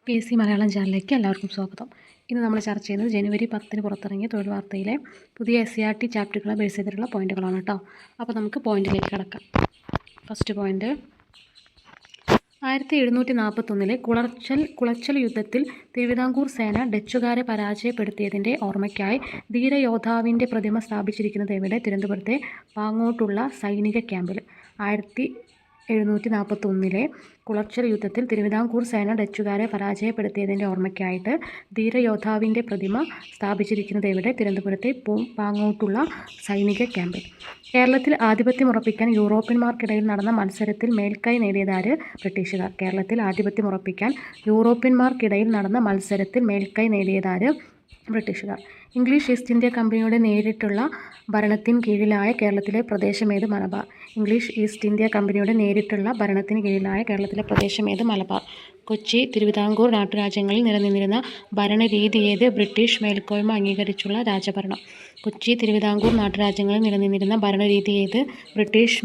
PSC Malayalam ചാനലിലേക്ക് എല്ലാവർക്കും സ്വാഗതം. ഇന്ന് നമ്മൾ ചർച്ച ചെയ്യുന്നത് ജനുവരി 10 പുറത്തിറങ്ങിയ തൊഴിൽ വാർത്തയിലെ പുതിയ SCRT ചാപ്റ്ററുകളെ ബേസ് ചെയ്തിട്ടുള്ള പോയിന്റുകളാണ് കേട്ടോ. അപ്പോൾ നമുക്ക് പോയിന്റിലേക്ക് കിടക്കാം. ഫസ്റ്റ് പോയിന്റ്, 1741 കുളച്ചൽ യുദ്ധത്തിൽ തിരുവിതാംകൂർ സേന ഡച്ചുകാരെ പരാജയപ്പെടുത്തിയതിൻ്റെ ഓർമ്മയ്ക്കായി ധീരയോദ്ധാവിൻ്റെ പ്രതിമ സ്ഥാപിച്ചിരിക്കുന്നത് എവിടെ? തിരുവനന്തപുരത്തെ പാങ്ങോട്ടുള്ള സൈനിക ക്യാമ്പിൽ. 1741 കുളച്ചൽ യുദ്ധത്തിൽ തിരുവിതാംകൂർ സേന ഡച്ചുകാരെ പരാജയപ്പെടുത്തിയതിൻ്റെ ഓർമ്മയ്ക്കായിട്ട് ധീരയോദ്ധാവിൻ്റെ പ്രതിമ സ്ഥാപിച്ചിരിക്കുന്നത് എവിടെ? തിരുവനന്തപുരത്തെ പാങ്ങോട്ടുള്ള സൈനിക ക്യാമ്പിൽ. കേരളത്തിൽ ആധിപത്യമുറപ്പിക്കാൻ യൂറോപ്യന്മാർക്കിടയിൽ നടന്ന മത്സരത്തിൽ മേൽക്കൈ നേടിയതാര്? ബ്രിട്ടീഷുകാർ. കേരളത്തിൽ ആധിപത്യമുറപ്പിക്കാൻ യൂറോപ്യന്മാർക്കിടയിൽ നടന്ന മത്സരത്തിൽ മേൽക്കൈ നേടിയതാര്? ബ്രിട്ടീഷുകാർ. ഇംഗ്ലീഷ് ഈസ്റ്റ് ഇന്ത്യ കമ്പനിയുടെ നേരിട്ടുള്ള ഭരണത്തിന് കീഴിലായ കേരളത്തിലെ പ്രദേശമേത്? മലബാർ. ഇംഗ്ലീഷ് ഈസ്റ്റ് ഇന്ത്യ കമ്പനിയുടെ നേരിട്ടുള്ള ഭരണത്തിന് കീഴിലായ കേരളത്തിലെ പ്രദേശമേത്? മലബാർ. കൊച്ചി, തിരുവിതാംകൂർ നാട്ടുരാജ്യങ്ങളിൽ നിലനിന്നിരുന്ന ഭരണരീതി ഏത്? ബ്രിട്ടീഷ് മേൽക്കോയ്മ അംഗീകരിച്ചുള്ള രാജഭരണം. കൊച്ചി, തിരുവിതാംകൂർ നാട്ടുരാജ്യങ്ങളിൽ നിലനിന്നിരുന്ന ഭരണരീതി ഏത്? ബ്രിട്ടീഷ്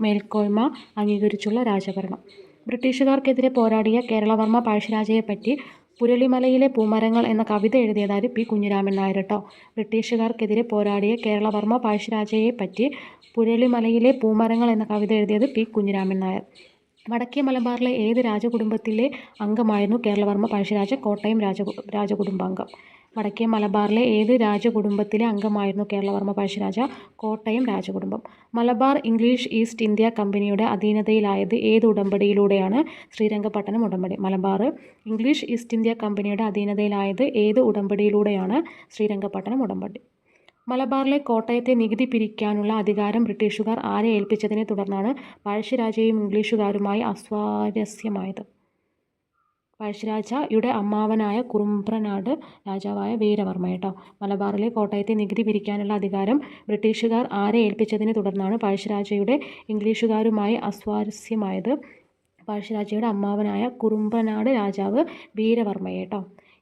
മേൽക്കോയ്മ അംഗീകരിച്ചുള്ള രാജഭരണം. ബ്രിട്ടീഷുകാർക്കെതിരെ പോരാടിയ കേരളവർമ്മ പഴശ്ശിരാജയെപ്പറ്റി പുരളിമലയിലെ പൂമരങ്ങൾ എന്ന കവിത എഴുതിയതാര്? പി. കുഞ്ഞിരാമൻ നായർ കേട്ടോ. ബ്രിട്ടീഷുകാർക്കെതിരെ പോരാടിയ കേരളവർമ്മ പഴശ്ശിരാജയെപ്പറ്റി പുരളിമലയിലെ പൂമരങ്ങൾ എന്ന കവിത എഴുതിയത് പി. കുഞ്ഞിരാമൻ നായർ. വടക്കേ മലബാറിലെ ഏത് രാജകുടുംബത്തിലെ അംഗമായിരുന്നു കേരളവർമ്മ പഴശ്ശിരാജ? കോട്ടയം രാജകുടുംബാംഗം. വടക്കേ മലബാറിലെ ഏത് രാജകുടുംബത്തിലെ അംഗമായിരുന്നു കേരളവർമ്മ പഴശ്ശിരാജ? കോട്ടയം രാജകുടുംബം. മലബാർ ഇംഗ്ലീഷ് ഈസ്റ്റ് ഇന്ത്യ കമ്പനിയുടെ അധീനതയിലായത് ഏത് ഉടമ്പടിയിലൂടെയാണ്? ശ്രീരംഗപട്ടണം ഉടമ്പടി. മലബാർ ഇംഗ്ലീഷ് ഈസ്റ്റ് ഇന്ത്യ കമ്പനിയുടെ അധീനതയിലായത് ഏത് ഉടമ്പടിയിലൂടെയാണ്? ശ്രീരംഗപട്ടണം ഉടമ്പടി. മലബാറിലെ കോട്ടയത്തെ നികുതി പിരിക്കാനുള്ള അധികാരം ബ്രിട്ടീഷുകാർ ആരെ ഏൽപ്പിച്ചതിനെ തുടർന്നാണ് പഴശ്ശിരാജയും ഇംഗ്ലീഷുകാരുമായി അസ്വാരസ്യമായത്? പഴശ്ശിരാജയുടെ അമ്മാവനായ കുറുമ്പ്രനാട് രാജാവായ വീരവർമ്മ കേട്ടോ. മലബാറിലെ കോട്ടയത്തെ നികുതി പിരിക്കാനുള്ള അധികാരം ബ്രിട്ടീഷുകാർ ആരെ ഏൽപ്പിച്ചതിനെ തുടർന്നാണ് പഴശ്ശിരാജയുടെ ഇംഗ്ലീഷുകാരുമായി അസ്വാരസ്യമായത്? പഴശ്ശിരാജയുടെ അമ്മാവനായ കുറുമ്പ്രനാട് രാജാവ് വീരവർമ്മയെ കേട്ടോ.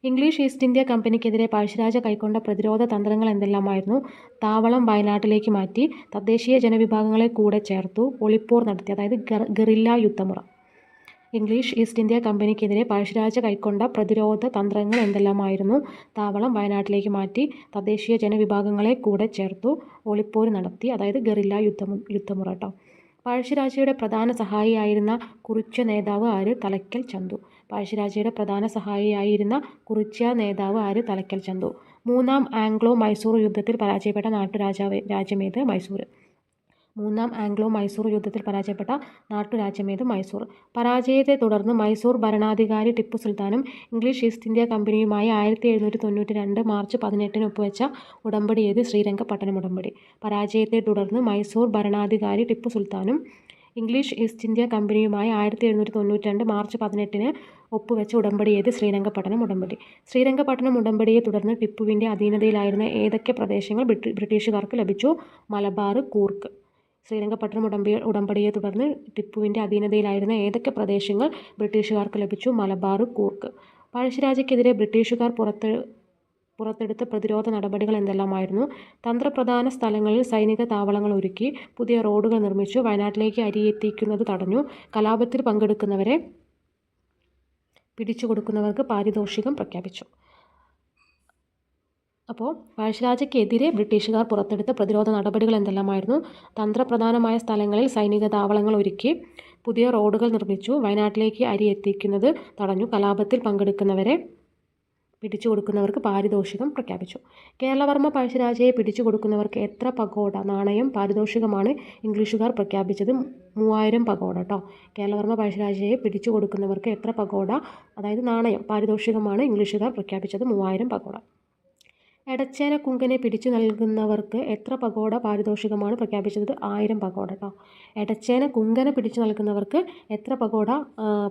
ഇംഗ്ലീഷ് ഈസ്റ്റ് ഇന്ത്യ കമ്പനിക്കെതിരെ പഴശ്ശിരാജ കൈക്കൊണ്ട പ്രതിരോധ തന്ത്രങ്ങൾ എന്തെല്ലാമായിരുന്നു? താവളം വയനാട്ടിലേക്ക് മാറ്റി, തദ്ദേശീയ ജനവിഭാഗങ്ങളെ കൂടെ ചേർത്തു, ഒളിപ്പോർ നടത്തി, അതായത് ഗറില്ല യുദ്ധമുറ. ഇംഗ്ലീഷ് ഈസ്റ്റ് ഇന്ത്യ കമ്പനിക്കെതിരെ പഴശ്ശിരാജ കൈക്കൊണ്ട പ്രതിരോധ തന്ത്രങ്ങൾ എന്തെല്ലാമായിരുന്നു? താവളം വയനാട്ടിലേക്ക് മാറ്റി, തദ്ദേശീയ ജനവിഭാഗങ്ങളെ കൂടെ ചേർത്തു, ഒളിപ്പോർ നടത്തി, അതായത് ഗറില്ല യുദ്ധമുറ കേട്ടോ. പഴശ്ശിരാജയുടെ പ്രധാന സഹായിയായിരുന്ന കുറിച്യ നേതാവ് ആര്? തലയ്ക്കൽ ചന്തു. പഴശ്ശിരാജയുടെ പ്രധാന സഹായിയായിരുന്ന കുറിച്യ നേതാവ് ആര്? തലയ്ക്കൽ ചന്തു. മൂന്നാം ആംഗ്ലോ മൈസൂർ യുദ്ധത്തിൽ പരാജയപ്പെട്ട രാജ്യമേത്? മൈസൂർ. മൂന്നാം ആംഗ്ലോ മൈസൂർ യുദ്ധത്തിൽ പരാജയപ്പെട്ട നാട്ടുരാജ്യമേത്? മൈസൂർ. പരാജയത്തെ തുടർന്ന് മൈസൂർ ഭരണാധികാരി ടിപ്പു സുൽത്താനും ഇംഗ്ലീഷ് ഈസ്റ്റ് ഇന്ത്യ കമ്പനിയുമായി 1792 മാർച്ച് 18 ഒപ്പുവെച്ച ഉടമ്പടി ഏത്? ശ്രീരംഗപട്ടണം ഉടമ്പടി. പരാജയത്തെ തുടർന്ന് മൈസൂർ ഭരണാധികാരി ടിപ്പു സുൽത്താനും ഇംഗ്ലീഷ് ഈസ്റ്റ് ഇന്ത്യ കമ്പനിയുമായി 1792 മാർച്ച് 18 ഒപ്പുവെച്ച ഉടമ്പടി ഏത്? ശ്രീരംഗപട്ടണം ഉടമ്പടി. ശ്രീരംഗപട്ടണം ഉടമ്പടിയെ തുടർന്ന് ടിപ്പുവിൻ്റെ അധീനതയിലായിരുന്ന ഏതൊക്കെ പ്രദേശങ്ങൾ ബ്രിട്ടീഷുകാർക്ക് ലഭിച്ചു? മലബാർ, കൂർക്ക്. ശ്രീരംഗപട്ടണം ഉടമ്പടിയെ തുടർന്ന് ടിപ്പുവിൻ്റെ അധീനതയിലായിരുന്ന ഏതൊക്കെ പ്രദേശങ്ങൾ ബ്രിട്ടീഷുകാർക്ക് ലഭിച്ചു? മലബാർ, കൂർക്ക്. പഴശ്ശിരാജയ്ക്കെതിരെ ബ്രിട്ടീഷുകാർ പുറത്തെടുത്ത പ്രതിരോധ നടപടികൾ എന്തെല്ലാമായിരുന്നു? തന്ത്രപ്രധാന സ്ഥലങ്ങളിൽ സൈനിക താവളങ്ങൾ ഒരുക്കി, പുതിയ റോഡുകൾ നിർമ്മിച്ചു, വയനാട്ടിലേക്ക് അരിയെത്തിക്കുന്നത് തടഞ്ഞു, കലാപത്തിൽ പങ്കെടുക്കുന്നവരെ പിടിച്ചുകൊടുക്കുന്നവർക്ക് പാരിതോഷികം പ്രഖ്യാപിച്ചു. അപ്പോൾ പഴശ്ശിരാജയ്ക്കെതിരെ ബ്രിട്ടീഷുകാർ പുറത്തെടുത്ത പ്രതിരോധ നടപടികൾ എന്തെല്ലാമായിരുന്നു? തന്ത്രപ്രധാനമായ സ്ഥലങ്ങളിൽ സൈനിക താവളങ്ങൾ ഒരുക്കി, പുതിയ റോഡുകൾ നിർമ്മിച്ചു, വയനാട്ടിലേക്ക് അരി എത്തിക്കുന്നത് തടഞ്ഞു, കലാപത്തിൽ പങ്കെടുക്കുന്നവരെ പിടിച്ചുകൊടുക്കുന്നവർക്ക് പാരിതോഷികം പ്രഖ്യാപിച്ചു. കേരളവർമ്മ പഴശ്ശിരാജയെ പിടിച്ചുകൊടുക്കുന്നവർക്ക് എത്ര പഗോഡ നാണയം പാരിതോഷികമാണ് ഇംഗ്ലീഷുകാർ പ്രഖ്യാപിച്ചത്? 3000 പഗോഡ കേട്ടോ. കേരളവർമ്മ പഴശ്ശിരാജയെ പിടിച്ചുകൊടുക്കുന്നവർക്ക് എത്ര പഗോഡ, അതായത് നാണയം പാരിതോഷികമാണ് ഇംഗ്ലീഷുകാർ പ്രഖ്യാപിച്ചത്? 3000 പഗോഡ. എടച്ചേന കുങ്കനെ പിടിച്ചു നൽകുന്നവർക്ക് എത്ര പഗോഡ പാരിതോഷികമാണ് പ്രഖ്യാപിച്ചത്? 1000 പഗോഡ കേട്ടോ. എടച്ചേന കുങ്കനെ പിടിച്ചു നൽകുന്നവർക്ക് എത്ര പഗോഡ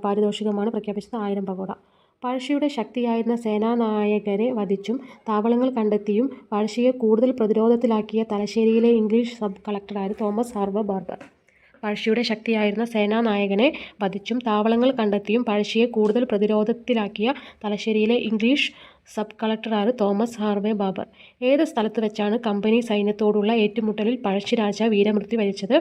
പാരിതോഷികമാണ് പ്രഖ്യാപിച്ചത്? 1000 പഗോഡ. പഴശ്ശിയുടെ ശക്തിയായിരുന്ന സേനാനായകരെ വധിച്ചും താവളങ്ങൾ കണ്ടെത്തിയും പഴശ്ശിയെ കൂടുതൽ പ്രതിരോധത്തിലാക്കിയ തലശ്ശേരിയിലെ ഇംഗ്ലീഷ് സബ് കളക്ടറായ തോമസ് ഹാർവർ ബാർബർ. പഴശ്ശിയുടെ ശക്തിയായിരുന്ന സേനാനായകനെ വധിച്ചും താവളങ്ങൾ കണ്ടെത്തിയും പഴശ്ശിയെ കൂടുതൽ പ്രതിരോധത്തിലാക്കിയ തലശ്ശേരിയിലെ ഇംഗ്ലീഷ് സബ് കളക്ടറാണ് തോമസ് ഹാർവേ ബാബർ. ഏത് സ്ഥലത്ത് വെച്ചാണ് കമ്പനി സൈന്യത്തോടുള്ള ഏറ്റുമുട്ടലിൽ പഴശ്ശിരാജ വീരമൃത്യു വരിച്ചത്?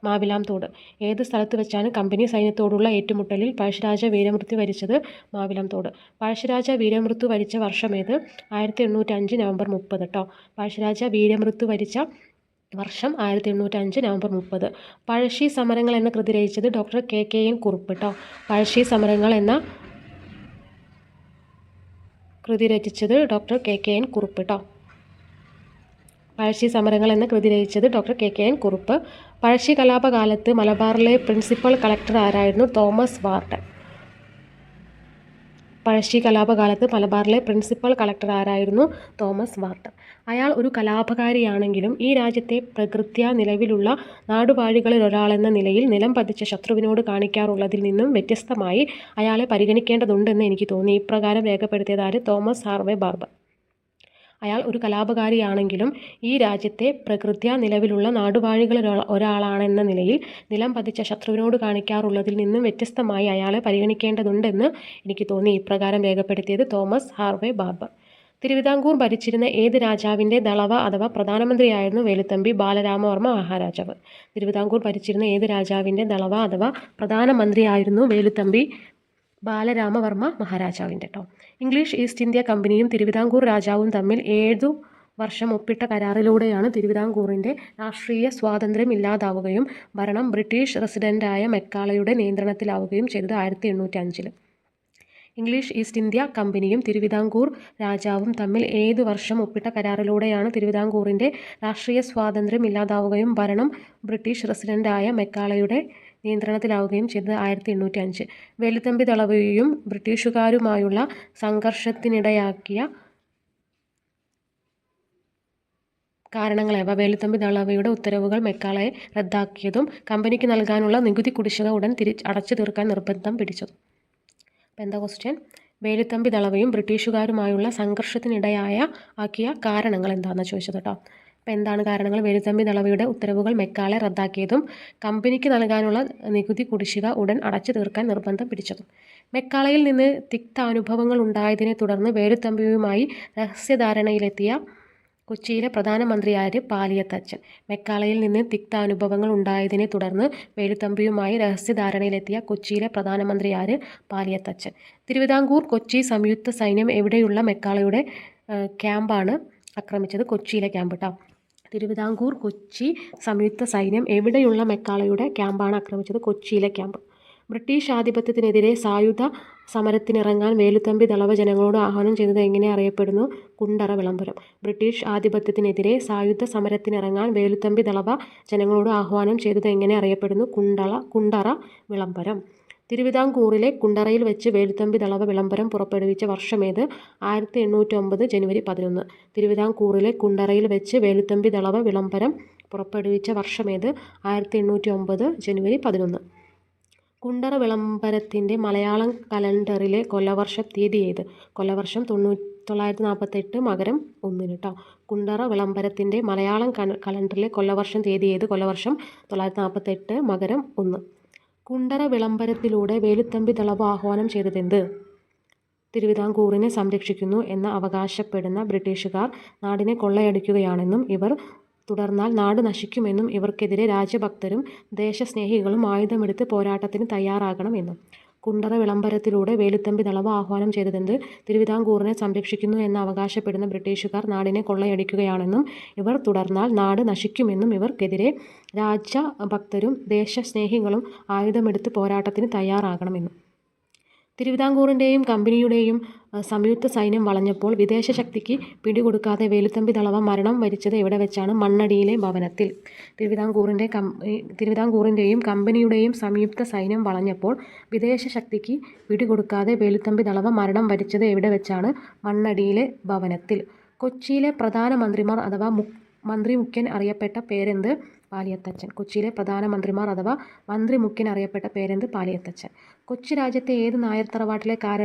മാവിലാം തോട്. ഏത് സ്ഥലത്ത് വെച്ചാണ് കമ്പനി സൈന്യത്തോടുള്ള ഏറ്റുമുട്ടലിൽ പഴശ്ശിരാജ വീരമൃത്യു വരിച്ചത്? മാവിലാം തോട്. പഴശ്ശിരാജ വീരമൃത്യു വരിച്ച വർഷമേത്? 1805 നവംബർ 30 കേട്ടോ. പഴശ്ശിരാജ വീരമൃത്യു വരിച്ച വർഷം 1805 നവംബർ 30. പഴശ്ശി സമരങ്ങൾ എന്ന കൃതി രചിച്ചത് ഡോക്ടർ KKN കുറുപ്പ് കേട്ടോ. പഴശ്ശി സമരങ്ങൾ എന്ന കൃതി രചിച്ചത് ഡോക്ടർ KKN കുറുപ്പ് കേട്ടോ. പഴശ്ശി സമരങ്ങൾ എന്ന കൃതി രചിച്ചത് ഡോക്ടർ KKN കുറുപ്പ്. പഴശ്ശി കലാപകാലത്ത് മലബാറിലെ പ്രിൻസിപ്പൽ കളക്ടർ ആരായിരുന്നു? Thomas Warden. പഴശ്ശി കലാപകാലത്ത് മലബാറിലെ പ്രിൻസിപ്പൽ കളക്ടർ ആരായിരുന്നു? Thomas Warden. അയാൾ ഒരു കലാപകാരിയാണെങ്കിലും ഈ രാജ്യത്തെ പ്രകൃത്യാ നിലവിലുള്ള നാടുവാഴികളിൽ ഒരാളെന്ന നിലയിൽ നിലം പതിച്ച ശത്രുവിനോട് കാണിക്കാറുള്ളതിൽ നിന്നും വ്യത്യസ്തമായി അയാളെ പരിഗണിക്കേണ്ടതുണ്ടെന്ന് എനിക്ക് തോന്നി. ഇപ്രകാരം രേഖപ്പെടുത്തിയതാര്? Thomas Harvey barber. അയാൾ ഒരു കലാപകാരിയാണെങ്കിലും ഈ രാജ്യത്തെ പ്രകൃത്യാ നിലവിലുള്ള നാടുവാഴികളിൽ ഒരാളാണെന്ന നിലയിൽ നിലം പതിച്ച ശത്രുവിനോട് കാണിക്കാറുള്ളതിൽ നിന്നും വ്യത്യസ്തമായി അയാളെ പരിഗണിക്കേണ്ടതുണ്ടെന്ന് എനിക്ക് തോന്നി. ഇപ്രകാരം രേഖപ്പെടുത്തിയത് തോമസ് ഹാർവേ ബാർബർ. തിരുവിതാംകൂർ ഭരിച്ചിരുന്ന ഏത് രാജാവിൻ്റെ ദളവ അഥവാ പ്രധാനമന്ത്രിയായിരുന്നു വേലുത്തമ്പി ബാലരാമവർമ്മ മഹാരാജാവ്? തിരുവിതാംകൂർ ഭരിച്ചിരുന്ന ഏത് രാജാവിൻ്റെ ദളവ അഥവാ പ്രധാനമന്ത്രിയായിരുന്നു വേലുത്തമ്പി ബാലരാമവർമ്മ മഹാരാജാവിൻ്റെ കേട്ടോ. ഇംഗ്ലീഷ് ഈസ്റ്റ് ഇന്ത്യ കമ്പനിയും തിരുവിതാംകൂർ രാജാവും തമ്മിൽ 7 വർഷം ഒപ്പിട്ട കരാറിലൂടെയാണ് തിരുവിതാംകൂറിൻ്റെ രാഷ്ട്രീയ സ്വാതന്ത്ര്യം ഇല്ലാതാവുകയും ഭരണം ബ്രിട്ടീഷ് റെസിഡൻ്റായ മെക്കാളയുടെ നിയന്ത്രണത്തിലാവുകയും ചെയ്തത് 1805. ഇംഗ്ലീഷ് ഈസ്റ്റ് ഇന്ത്യ കമ്പനിയും തിരുവിതാംകൂർ രാജാവും തമ്മിൽ 7 വർഷം ഒപ്പിട്ട കരാറിലൂടെയാണ് തിരുവിതാംകൂറിൻ്റെ രാഷ്ട്രീയ സ്വാതന്ത്ര്യം ഇല്ലാതാവുകയും ഭരണം ബ്രിട്ടീഷ് റെസിഡൻ്റായ മെക്കാളയുടെ നിയന്ത്രണത്തിലാവുകയും ചെയ്തത് 1805. വേലുത്തമ്പി ദളവയും ബ്രിട്ടീഷുകാരുമായുള്ള സംഘർഷത്തിനിടയാക്കിയ കാരണങ്ങളേവ? വേലുത്തമ്പി ദളവയുടെ ഉത്തരവുകൾ മെക്കാളയെ റദ്ദാക്കിയതും കമ്പനിക്ക് നൽകാനുള്ള നികുതി കുടിശ്ശിക ഉടൻ അടച്ചു തീർക്കാൻ നിർബന്ധം പിടിച്ചതും. അപ്പോൾ എന്താ ക്വസ്റ്റ്യൻ? വേലുത്തമ്പി ദളവയും ബ്രിട്ടീഷുകാരുമായുള്ള സംഘർഷത്തിനിടയാക്കിയ കാരണങ്ങൾ എന്താണെന്ന് ചോദിച്ചത് കേട്ടോ. അപ്പോൾ എന്താണ് കാരണങ്ങൾ? വേലുത്തമ്പി ദളവയുടെ ഉത്തരവുകൾ മെക്കാളെ റദ്ദാക്കിയതും കമ്പനിക്ക് നൽകാനുള്ള നികുതി കുടിശ്ശിക ഉടൻ അടച്ചു തീർക്കാൻ നിർബന്ധം പിടിച്ചതും. മെക്കാളയിൽ നിന്ന് തിക്താനുഭവങ്ങൾ ഉണ്ടായതിനെ തുടർന്ന് വേലുത്തമ്പിയുമായി രഹസ്യധാരണയിലെത്തിയ കൊച്ചിയിലെ പ്രധാനമന്ത്രിയാര്? പാലിയത്തച്ഛൻ. മെക്കാളയിൽ നിന്ന് തിക്താനുഭവങ്ങൾ ഉണ്ടായതിനെ തുടർന്ന് വേലുത്തമ്പിയുമായി രഹസ്യധാരണയിലെത്തിയ കൊച്ചിയിലെ പ്രധാനമന്ത്രിയാര്? പാലിയത്തച്ഛൻ. തിരുവിതാംകൂർ കൊച്ചി സംയുക്ത സൈന്യം എവിടെയുള്ള മെക്കാളയുടെ ക്യാമ്പാണ് ആക്രമിച്ചത്? കൊച്ചിയിലെ ക്യാമ്പ് കേട്ടോ. തിരുവിതാംകൂർ കൊച്ചി സംയുക്ത സൈന്യം എവിടെയുള്ള മെക്കാളയുടെ ക്യാമ്പാണ് ആക്രമിച്ചത്? കൊച്ചിയിലെ ക്യാമ്പ്. ബ്രിട്ടീഷ് ആധിപത്യത്തിനെതിരെ സായുധ സമരത്തിനിറങ്ങാൻ വേലുത്തമ്പി ദളവ ജനങ്ങളോട് ആഹ്വാനം ചെയ്തത് എങ്ങനെ അറിയപ്പെടുന്നു? കുണ്ടറ വിളംബരം. ബ്രിട്ടീഷ് ആധിപത്യത്തിനെതിരെ സായുധ സമരത്തിനിറങ്ങാൻ വേലുത്തമ്പി ദളവ ജനങ്ങളോട് ആഹ്വാനം ചെയ്തത് എങ്ങനെ അറിയപ്പെടുന്നു? കുണ്ടറ വിളംബരം. തിരുവിതാംകൂറിലെ കുണ്ടറയിൽ വെച്ച് വേലുത്തമ്പി ദളവ വിളംബരം പുറപ്പെടുവിച്ച വർഷമേത്? 1809 ജനുവരി 11. തിരുവിതാംകൂറിലെ കുണ്ടറയിൽ വെച്ച് വേലുത്തമ്പി ദളവ വിളംബരം പുറപ്പെടുവിച്ച വർഷമേത്? 1809 ജനുവരി 11. കുണ്ടറ വിളംബരത്തിൻ്റെ മലയാളം കലണ്ടറിലെ കൊല്ലവർഷം തീയതി ഏത്? കൊല്ലവർഷം 948 മകരം 1 കേട്ടോ. കുണ്ടറ വിളംബരത്തിൻ്റെ മലയാളം കലണ്ടറിലെ കൊല്ലവർഷം തീയതി ഏത്? കൊല്ലവർഷം 948 മകരം 1. കുണ്ടറ വിളംബരത്തിലൂടെ വേലുത്തമ്പി ദളവ ആഹ്വാനം ചെയ്തതെന്ത്? തിരുവിതാംകൂറിനെ സംരക്ഷിക്കുന്നു എന്ന് അവകാശപ്പെടുന്ന ബ്രിട്ടീഷുകാർ നാടിനെ കൊള്ളയടിക്കുകയാണെന്നും ഇവർ തുടർന്നാൽ നാട് നശിക്കുമെന്നും ഇവർക്കെതിരെ രാജ്യഭക്തരും ദേശസ്നേഹികളും ആയുധമെടുത്ത് പോരാട്ടത്തിന് തയ്യാറാകണമെന്നും. കുണ്ടറ വിളംബരത്തിലൂടെ വേലുത്തമ്പി ദളവ ആഹ്വാനം ചെയ്തതെന്ത്? തിരുവിതാംകൂറിനെ സംരക്ഷിക്കുന്നു എന്ന് അവകാശപ്പെടുന്ന ബ്രിട്ടീഷുകാർ നാടിനെ കൊള്ളയടിക്കുകയാണെന്നും ഇവർ തുടർന്നാൽ നാട് നശിക്കുമെന്നും ഇവർക്കെതിരെ രാജ്യഭക്തരും ദേശസ്നേഹികളും ആയുധമെടുത്ത് പോരാട്ടത്തിന് തയ്യാറാകണമെന്നും. തിരുവിതാംകൂറിൻ്റെയും കമ്പനിയുടെയും സംയുക്ത സൈന്യം വളഞ്ഞപ്പോൾ വിദേശ ശക്തിക്ക് പിടികൊടുക്കാതെ വേലുത്തമ്പി ദളവ മരണം വരിച്ചത് എവിടെ വെച്ചാണ്? മണ്ണടിയിലെ ഭവനത്തിൽ. തിരുവിതാംകൂറിൻ്റെയും കമ്പനിയുടെയും സംയുക്ത സൈന്യം വളഞ്ഞപ്പോൾ വിദേശ ശക്തിക്ക് പിടികൊടുക്കാതെ വേലുത്തമ്പി ദളവ മരണം വരിച്ചത് എവിടെ വെച്ചാണ്? മണ്ണടിയിലെ ഭവനത്തിൽ. കൊച്ചിയിലെ പ്രധാനമന്ത്രിമാർ അഥവാ മന്ത്രിമുഖ്യൻ അറിയപ്പെട്ട പേരെന്ത്? പാലിയത്തച്ഛൻ. കൊച്ചിയിലെ പ്രധാനമന്ത്രിമാർ അഥവാ മന്ത്രിമുഖ്യൻ അറിയപ്പെട്ട പേരെന്ത്? പാലിയത്തച്ഛൻ. കൊച്ചി രാജ്യത്തെ ഏത് നായർ തറവാട്ടിലെ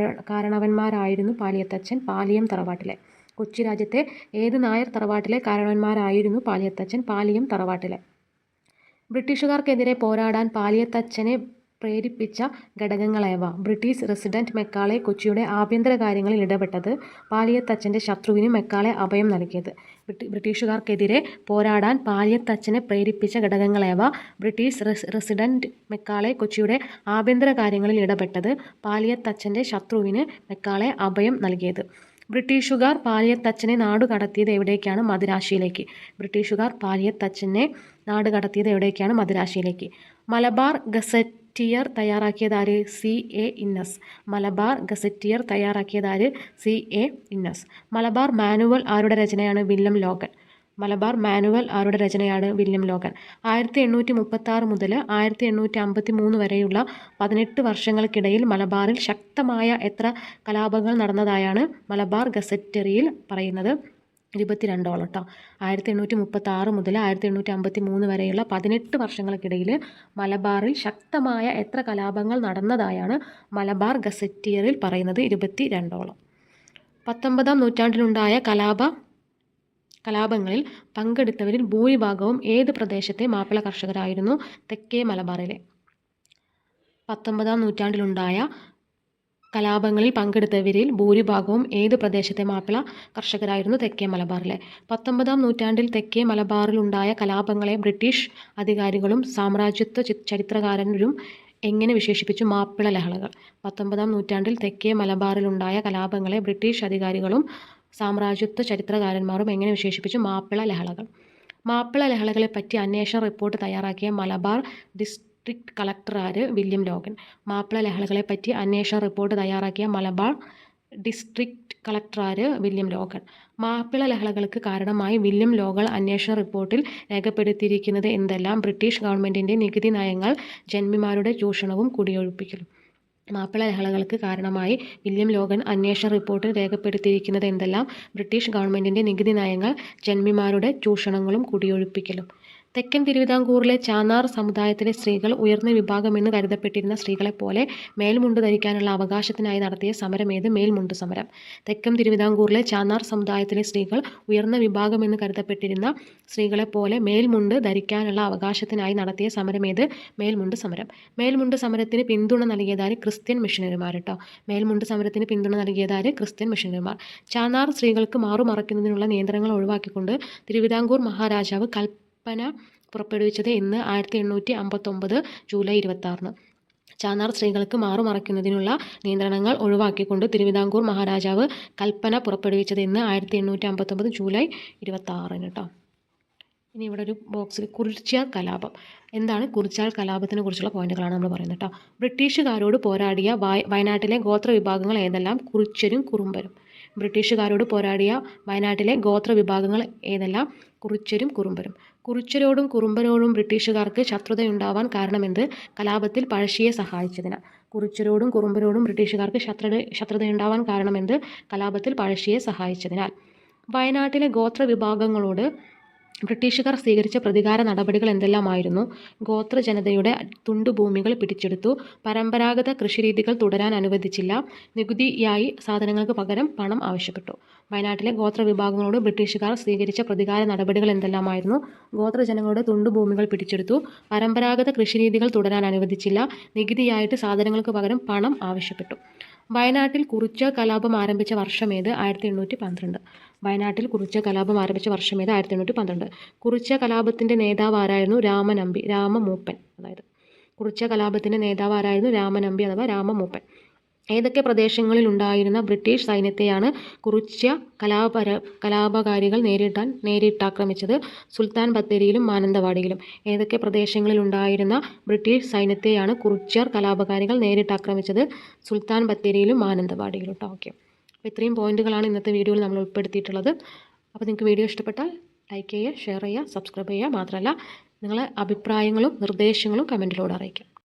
കാരണവന്മാരായിരുന്നു പാലിയത്തച്ഛൻ? പാലിയം തറവാട്ടിലെ. കൊച്ചി രാജ്യത്തെ ഏത് നായർ തറവാട്ടിലെ കാരണവന്മാരായിരുന്നു പാലിയത്തച്ഛൻ? പാലിയം തറവാട്ടിലെ. ബ്രിട്ടീഷുകാർക്കെതിരെ പോരാടാൻ പാലിയത്തച്ഛനെ പ്രേരിപ്പിച്ച ഘടകങ്ങളേവ? ബ്രിട്ടീഷ് റെസിഡന്റ് മെക്കാളെ കൊച്ചിയുടെ ആഭ്യന്തര കാര്യങ്ങളിൽ ഇടപെട്ടത്. പാലിയത്തച്ഛൻ്റെ ശത്രുവിന് മെക്കാളെ അഭയം നൽകിയത്. ബ്രിട്ടീഷുകാർക്കെതിരെ പോരാടാൻ പാലിയത്തച്ഛനെ പ്രേരിപ്പിച്ച ഘടകങ്ങളേവ? ബ്രിട്ടീഷ് റെസിഡന്റ് മെക്കാളെ കൊച്ചിയുടെ ആഭ്യന്തര കാര്യങ്ങളിൽ ഇടപെട്ടത്. പാലിയത്തച്ഛൻ്റെ ശത്രുവിന് മെക്കാളെ അഭയം നൽകിയത്. ബ്രിട്ടീഷുകാർ പാലിയത്തച്ഛനെ നാടുകടത്തിയത് എവിടേക്കാണ്? മദിരാശിയിലേക്ക്. ബ്രിട്ടീഷുകാർ പാലിയത്തച്ഛനെ നാടുകടത്തിയത് എവിടേക്കാണ്? മദിരാശിയിലേക്ക്. മലബാർ ഗസറ്റിയർ തയ്യാറാക്കിയതാര്? C.A. ഇന്നസ്. മലബാർ ഗസറ്റിയർ തയ്യാറാക്കിയതാര്? C.A. ഇന്നസ്. മലബാർ മാനുവൽ ആരുടെ രചനയാണ്? William Logan. മലബാർ മാനുവൽ ആരുടെ രചനയാണ്? William Logan. 1836 മുതൽ 1853 വരെയുള്ള 18 വർഷങ്ങൾക്കിടയിൽ മലബാറിൽ ശക്തമായ എത്ര കലാപങ്ങൾ നടന്നതായാണ് മലബാർ ഗസറ്ററിയിൽ പറയുന്നത്? 22 കേട്ടോ. 1836 മുതൽ 1853 വരെയുള്ള 18 വർഷങ്ങൾക്കിടയിൽ മലബാറിൽ ശക്തമായ എത്ര കലാപങ്ങൾ നടന്നതായാണ് മലബാർ ഗസറ്റിയറിൽ പറയുന്നത്? 22. 19-ാം നൂറ്റാണ്ടിലുണ്ടായ കലാപങ്ങളിൽ പങ്കെടുത്തവരിൽ ഭൂരിഭാഗവും ഏത് പ്രദേശത്തെ മാപ്പിള കർഷകരായിരുന്നു? തെക്കേ മലബാറിലെ. 19-ാം നൂറ്റാണ്ടിലുണ്ടായ കലാപങ്ങളിൽ പങ്കെടുത്തവരിൽ ഭൂരിഭാഗവും ഏത് പ്രദേശത്തെ മാപ്പിള കർഷകരായിരുന്നു? തെക്കേ മലബാറിലെ. 19-ാം നൂറ്റാണ്ടിൽ തെക്കേ മലബാറിലുണ്ടായ കലാപങ്ങളെ ബ്രിട്ടീഷ് അധികാരികളും സാമ്രാജ്യത്വ ചരിത്രകാരരും എങ്ങനെ വിശേഷിപ്പിച്ചു? മാപ്പിള ലഹളകൾ. 19-ാം നൂറ്റാണ്ടിൽ തെക്കേ മലബാറിലുണ്ടായ കലാപങ്ങളെ ബ്രിട്ടീഷ് അധികാരികളും സാമ്രാജ്യത്വ ചരിത്രകാരന്മാരും എങ്ങനെ വിശേഷിപ്പിച്ചു? മാപ്പിള ലഹളകൾ. മാപ്പിള ലഹളകളെപ്പറ്റി അന്വേഷണ റിപ്പോർട്ട് തയ്യാറാക്കിയ മലബാർ ഡിസ്ട്രിക്ട് കളക്ടർ ആര്? William Logan. മാപ്പിള ലഹളകളെപ്പറ്റി അന്വേഷണ റിപ്പോർട്ട് തയ്യാറാക്കിയ മലബാർ ഡിസ്ട്രിക്ട് കളക്ടർ ആര്? William Logan. മാപ്പിള ലഹളകൾക്ക് കാരണമായി വില്യം ലോഗൻ അന്വേഷണ റിപ്പോർട്ടിൽ രേഖപ്പെടുത്തിയിരിക്കുന്നത് എന്തെല്ലാം? ബ്രിട്ടീഷ് ഗവൺമെൻറ്റിൻ്റെ നികുതി നയങ്ങൾ, ജന്മിമാരുടെ ചൂഷണവും കുടിയൊഴിപ്പിക്കലും. മാപ്പിള ലഹളകൾക്ക് കാരണമായി വില്യം ലോഗൻ അന്വേഷണ റിപ്പോർട്ടിൽ രേഖപ്പെടുത്തിയിരിക്കുന്നത് എന്തെല്ലാം? ബ്രിട്ടീഷ് ഗവൺമെൻറ്റിൻ്റെ നികുതി നയങ്ങൾ, ജന്മിമാരുടെ ചൂഷണങ്ങളും കുടിയൊഴിപ്പിക്കലും. തെക്കൻ തിരുവിതാംകൂറിലെ ചാന്നാർ സമുദായത്തിലെ സ്ത്രീകൾ ഉയർന്ന വിഭാഗമെന്ന് കരുതപ്പെട്ടിരുന്ന സ്ത്രീകളെപ്പോലെ മേൽമുണ്ട് ധരിക്കാനുള്ള അവകാശത്തിനായി നടത്തിയ സമരമേത്? മേൽമുണ്ട് സമരം. തെക്കൻ തിരുവിതാംകൂറിലെ ചാന്നാർ സമുദായത്തിലെ സ്ത്രീകൾ ഉയർന്ന വിഭാഗമെന്ന് കരുതപ്പെട്ടിരുന്ന സ്ത്രീകളെപ്പോലെ മേൽമുണ്ട് ധരിക്കാനുള്ള അവകാശത്തിനായി നടത്തിയ സമരമേത്? മേൽമുണ്ട് സമരം. മേൽമുണ്ട് സമരത്തിന് പിന്തുണ നൽകിയതാര്? ക്രിസ്ത്യൻ മിഷനറിമാർ കേട്ടോ. മേൽമുണ്ട് സമരത്തിന് പിന്തുണ നൽകിയതാര്? ക്രിസ്ത്യൻ മിഷനറിമാർ. ചാന്നാർ സ്ത്രീകൾക്ക് മാറുമറയ്ക്കുന്നതിനുള്ള നിയന്ത്രണങ്ങൾ ഒഴിവാക്കിക്കൊണ്ട് തിരുവിതാംകൂർ മഹാരാജാവ് കൽപ്പന പുറപ്പെടുവിച്ചത് എന്ന്? 1859 ജൂലൈ 26. ചാന്നാർ സ്ത്രീകൾക്ക് മാറുമറയ്ക്കുന്നതിനുള്ള നിയന്ത്രണങ്ങൾ ഒഴിവാക്കിക്കൊണ്ട് തിരുവിതാംകൂർ മഹാരാജാവ് കൽപ്പന പുറപ്പെടുവിച്ചത് എന്ന്? 1859 ജൂലൈ 26 കേട്ടോ. ഇനി ഇവിടെ ഒരു ബോക്സിൽ കുറിച്യാർ കലാപം. എന്താണ് കുറിച്യാർ കലാപത്തിനെ കുറിച്ചുള്ള പോയിന്റുകളാണ് നമ്മൾ പറയുന്നത് കേട്ടോ. ബ്രിട്ടീഷുകാരോട് പോരാടിയ വയനാട്ടിലെ ഗോത്ര വിഭാഗങ്ങൾ ഏതെല്ലാം? കുറിച്യരും കുറുമ്പരും. ബ്രിട്ടീഷുകാരോട് പോരാടിയ വയനാട്ടിലെ ഗോത്ര വിഭാഗങ്ങൾ ഏതെല്ലാം? കുറിച്യരും കുറുമ്പരും. കുറിച്യരോടും കുറുമ്പരോടും ബ്രിട്ടീഷുകാർക്ക് ശത്രുതയുണ്ടാവാൻ കാരണമെന്ത്? കലാപത്തിൽ പഴശ്ശിയെ സഹായിച്ചതിനാൽ. കുറിച്യരോടും കുറുമ്പരോടും ബ്രിട്ടീഷുകാർക്ക് ശത്രുതയുണ്ടാവാൻ കാരണമെന്ത്? കലാപത്തിൽ പഴശ്ശിയെ സഹായിച്ചതിനാൽ. വയനാട്ടിലെ ഗോത്ര വിഭാഗങ്ങളോട് ബ്രിട്ടീഷുകാർ സ്വീകരിച്ച പ്രതികാര നടപടികൾ എന്തെല്ലാമായിരുന്നു? ഗോത്ര ജനതയുടെ തുണ്ടുഭൂമികൾ പിടിച്ചെടുത്തു. പരമ്പരാഗത കൃഷിരീതികൾ തുടരാൻ അനുവദിച്ചില്ല. നികുതിയായി സാധനങ്ങൾക്ക് പകരം പണം ആവശ്യപ്പെട്ടു. വയനാട്ടിലെ ഗോത്ര വിഭാഗങ്ങളോട് ബ്രിട്ടീഷുകാർ സ്വീകരിച്ച പ്രതികാര നടപടികൾ എന്തെല്ലാമായിരുന്നു? ഗോത്രജനങ്ങളുടെ തുണ്ടുഭൂമികൾ പിടിച്ചെടുത്തു. പരമ്പരാഗത കൃഷിരീതികൾ തുടരാൻ അനുവദിച്ചില്ല. നികുതിയായിട്ട് സാധനങ്ങൾക്ക് പകരം പണം ആവശ്യപ്പെട്ടു. വയനാട്ടിൽ കുറിച്യർ കലാപം ആരംഭിച്ച വർഷമേത്? 1812. വയനാട്ടിൽ കുറിച്യർ കലാപം ആരംഭിച്ച വർഷമേത്? 1812. കുറിച്യർ കലാപത്തിൻ്റെ നേതാവ് ആരായിരുന്നു? രാമനമ്പി, രാമമൂപ്പൻ. അതായത് കുറിച്യർ കലാപത്തിൻ്റെ നേതാവ് ആരായിരുന്നു? രാമനമ്പി അഥവാ രാമമൂപ്പൻ. ഏതൊക്കെ പ്രദേശങ്ങളിൽ ഉണ്ടായിരുന്ന ബ്രിട്ടീഷ് സൈന്യത്തെയാണ് കുറിച്യ കലാപകാരികൾ നേരിട്ടാക്രമിച്ചത്? സുൽത്താൻ ബത്തേരിയിലും മാനന്തവാടിയിലും. ഏതൊക്കെ പ്രദേശങ്ങളിൽ ഉണ്ടായിരുന്ന ബ്രിട്ടീഷ് സൈന്യത്തെയാണ് കുറിച്യർ കലാപകാരികൾ നേരിട്ടാക്രമിച്ചത്? സുൽത്താൻ ബത്തേരിയിലും മാനന്തവാടിയിലും കേട്ടോ. ഓക്കെ, അപ്പോൾ ഇത്രയും പോയിന്റുകളാണ് ഇന്നത്തെ വീഡിയോയിൽ നമ്മൾ ഉൾപ്പെടുത്തിയിട്ടുള്ളത്. അപ്പോൾ നിങ്ങൾക്ക് വീഡിയോ ഇഷ്ടപ്പെട്ടാൽ ലൈക്ക് ചെയ്യുക, ഷെയർ ചെയ്യുക, സബ്സ്ക്രൈബ് ചെയ്യുക. മാത്രമല്ല നിങ്ങളെ അഭിപ്രായങ്ങളും നിർദ്ദേശങ്ങളും കമൻറ്റിലൂടെ അറിയിക്കാം.